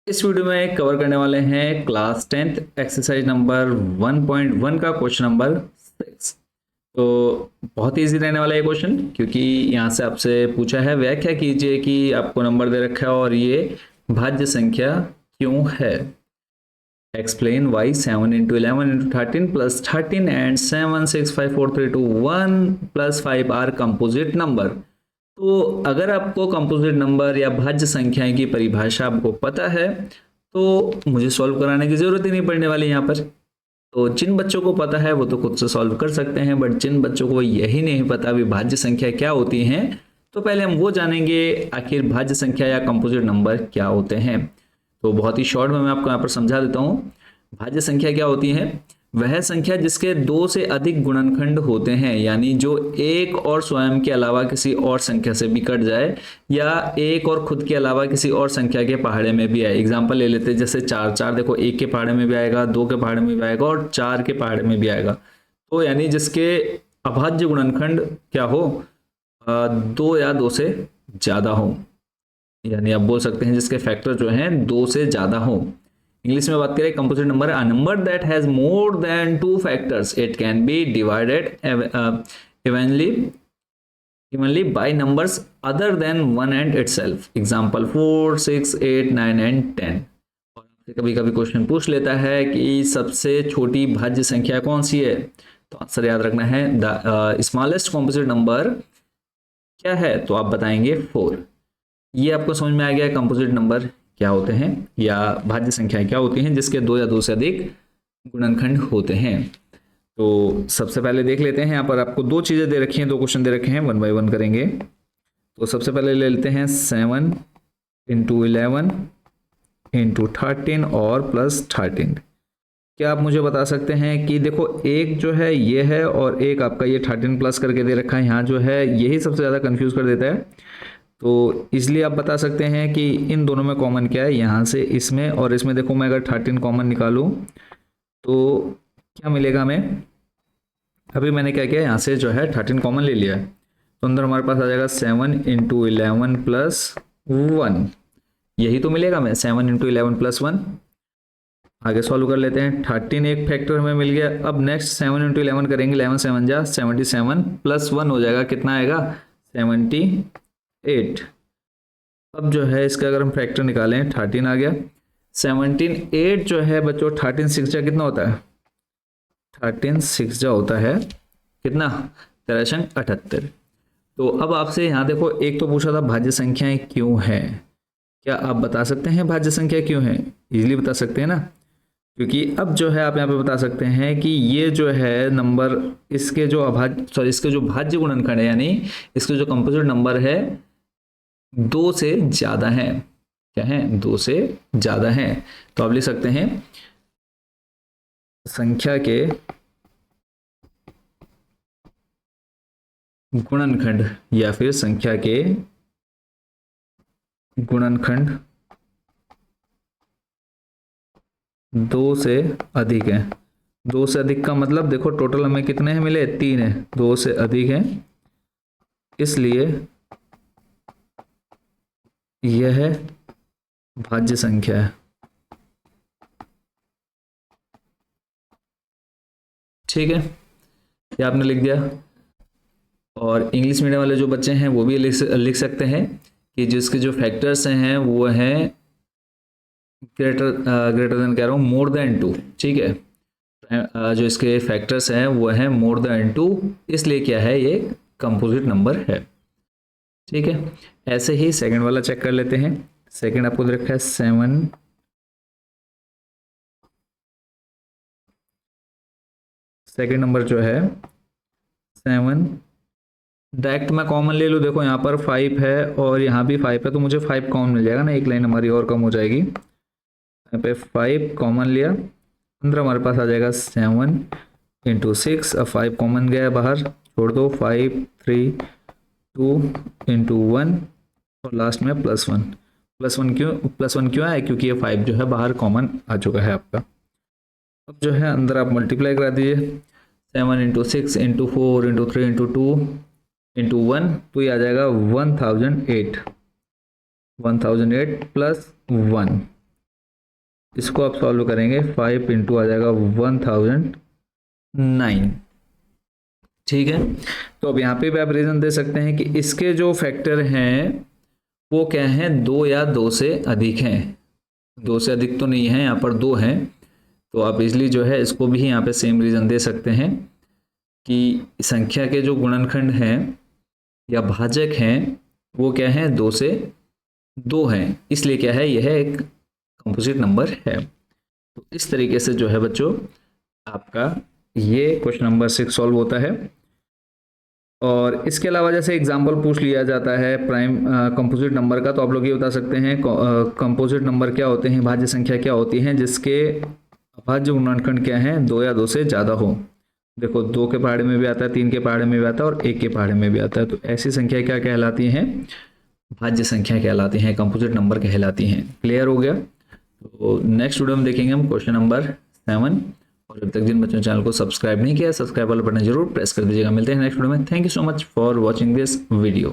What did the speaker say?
इस वीडियो में कवर करने वाले हैं क्लास 10th एक्सरसाइज नंबर 1.1 का क्वेश्चन नंबर 6। तो बहुत इजी रहने वाला है क्वेश्चन, क्योंकि यहाँ से आपसे पूछा है व्याख्या कीजिए कि आपको नंबर दे रखा है और ये भाज्य संख्या क्यों है। Explain why 7 into 11 into 13 plus 13 and 7 6 5 4 3 2 1 plus 5 are composite number. तो अगर आपको कंपोजिट नंबर या भाज्य संख्याएं की परिभाषा आपको पता है तो मुझे सॉल्व कराने की जरूरत ही नहीं पड़ने वाली यहाँ पर। तो जिन बच्चों को पता है वो तो खुद से सॉल्व कर सकते हैं, बट जिन बच्चों को यही नहीं पता भी भाज्य संख्या क्या होती हैं, तो पहले हम वो जानेंगे आखिर भाज्य संख्या या कंपोजिट नंबर क्या होते हैं। तो बहुत ही शॉर्ट में मैं आपको यहाँ पर समझा देता हूँ। भाज्य संख्या क्या होती है? वह संख्या जिसके दो से अधिक गुणनखंड होते हैं, यानी जो एक और स्वयं के अलावा किसी और संख्या से भी कट जाए या एक और खुद के अलावा किसी और संख्या के पहाड़े में भी आए। एग्जांपल ले लेते हैं, जैसे चार। चार देखो, एक के पहाड़े में भी आएगा, दो के पहाड़े में भी आएगा और चार के पहाड़े में भी आएगा। तो यानी जिसके अभाज्य गुणनखंड क्या हो, दो या दो से ज्यादा हो, यानी आप बोल सकते हैं जिसके फैक्टर जो हैं दो से ज्यादा हो। इंग्लिश में बात करें composite number, a number that has more than two factors, it can be divided evenly by numbers other than one and itself. Example 4 6 8 9 and 10। और कभी कभी क्वेश्चन पूछ लेता है कि सबसे छोटी भाज्य संख्या कौन सी है, तो आंसर याद रखना है द स्मॉलेस्ट कंपोजिट नंबर क्या है, तो आप बताएंगे 4। ये आपको समझ में आ गया कंपोजिट नंबर क्या होते हैं या भाज्य संख्याएं क्या होती हैं जिसके दो या दो से अधिक गुणनखंड होते हैं। तो सबसे पहले देख लेते हैं, यहाँ पर आपको दो चीजें दे रखी हैं, दो क्वेश्चन दे रखे हैं, वन बाय वन करेंगे। तो सबसे पहले ले लेते हैं 7 into 11 into 13 और प्लस 13। क्या आप मुझे बता सकते हैं कि देखो एक जो है ये है और एक आपका ये 13 प्लस करके दे रखा है, यहाँ जो है यही सबसे ज़्यादा कंफ्यूज कर देता है। तो इसलिए आप बता सकते हैं कि इन दोनों में कॉमन क्या है, यहाँ से इसमें और इसमें देखो मैं अगर 13 कॉमन निकालूं तो क्या मिलेगा हमें। अभी मैंने क्या किया, यहाँ से जो है 13 कॉमन ले लिया है, तो अंदर हमारे पास आ जाएगा 7 into 11 प्लस 1। यही तो मिलेगा हमें, 7 into 11 प्लस 1। आगे सॉल्व कर लेते हैं। 13 एक फैक्टर हमें मिल गया। अब नेक्स्ट 7 into 11 करेंगे, 11 7 जा 77 प्लस 1 हो जाएगा, कितना आएगा 78। अब जो है इसका अगर हम फैक्टर निकालें 13 आ गया, 17 8 जो है बच्चों 13 6 जा कितना होता है, 13 6 जा होता है कितना 13 78। तो अब आपसे यहाँ देखो, एक तो पूछा था भाज्य संख्याएं क्यों है, क्या आप बता सकते हैं भाज्य संख्या क्यों है? इजीली बता सकते हैं ना, क्योंकि अब जो है आप यहाँ पे बता सकते हैं कि ये जो है नंबर, इसके जो इसके जो भाज्य गुणनखंड है, यानी इसके जो कंपोजिट नंबर है दो से ज्यादा है। क्या है, दो से ज्यादा है। तो आप लिख सकते हैं संख्या के गुणनखंड या फिर संख्या के गुणनखंड दो से अधिक है। दो से अधिक का मतलब देखो टोटल हमें कितने हैं मिले, 3 है, दो से अधिक है, इसलिए यह भाज्य संख्या है। ठीक है, ये आपने लिख दिया। और इंग्लिश मीडियम वाले जो बच्चे हैं वो भी लिख सकते हैं कि जिसके जो फैक्टर्स हैं वो हैं ग्रेटर देन कह रहा हूँ मोर देन 2। ठीक है, जो इसके फैक्टर्स हैं वो हैं मोर देन 2, इसलिए क्या है ये कंपोजिट नंबर है। ठीक है, ऐसे ही सेकंड वाला चेक कर लेते हैं। सेकंड आपको दे रखा है 7 सेकंड नंबर जो है 7। डायरेक्ट मैं कॉमन ले लूँ, देखो यहाँ पर 5 है और यहाँ भी 5 है, तो मुझे 5 कॉमन मिल जाएगा ना, एक लाइन हमारी और कम हो जाएगी। यहाँ पे 5 कॉमन लिया, अंदर हमारे पास आ जाएगा 7 into 6। अब 5 कॉमन गया बाहर, छोड़ दो, 5 3 2 into 1 और लास्ट में प्लस 1। प्लस वन क्यों आया, क्योंकि ये 5 जो है बाहर कॉमन आ चुका है आपका। अब जो है अंदर आप मल्टीप्लाई करा दीजिए, 7 into 6 into 4 into 3 into 2 into 1, तो ये आ जाएगा 1008 प्लस 1। इसको आप सॉल्व करेंगे 5 इंटू आ जाएगा 1009। ठीक है, तो अब यहाँ पे भी आप रीजन दे सकते हैं कि इसके जो फैक्टर हैं वो क्या हैं, 2 या 2 से अधिक हैं। 2 से अधिक तो नहीं है, यहाँ पर 2 हैं, तो आप इजली जो है इसको भी यहाँ पे सेम रीजन दे सकते हैं कि संख्या के जो गुणनखंड हैं या भाजक हैं वो क्या है, 2 से 2 हैं, इसलिए क्या है, यह एक कंपोजिट नंबर है। तो इस तरीके से जो है बच्चों आपका ये क्वेश्चन नंबर 6 सॉल्व होता है। और इसके अलावा जैसे एग्जाम्पल पूछ लिया जाता है प्राइम कंपोजिट नंबर का, तो आप लोग ये बता सकते हैं कंपोजिट नंबर क्या होते हैं, भाज्य संख्या क्या होती है जिसके अभाज्य गुणनखंड क्या है, 2 या 2 से ज़्यादा हो। देखो 2 के पहाड़े में भी आता है, 3 के पहाड़े में भी आता है और 1 के पहाड़े में भी आता है। तो ऐसी संख्या क्या कहलाती हैं, भाज्य संख्या कहलाती हैं, कंपोजिट नंबर कहलाती हैं। क्लियर हो गया। तो नेक्स्ट वीडियो में देखेंगे हम क्वेश्चन नंबर 7। और जब तक जिन बच्चों ने चैनल को सब्सक्राइब नहीं किया, सब्सक्राइब वाला बटन जरूर प्रेस कर दीजिएगा। मिलते हैं नेक्स्ट वीडियो में। Thank you so much for watching this video.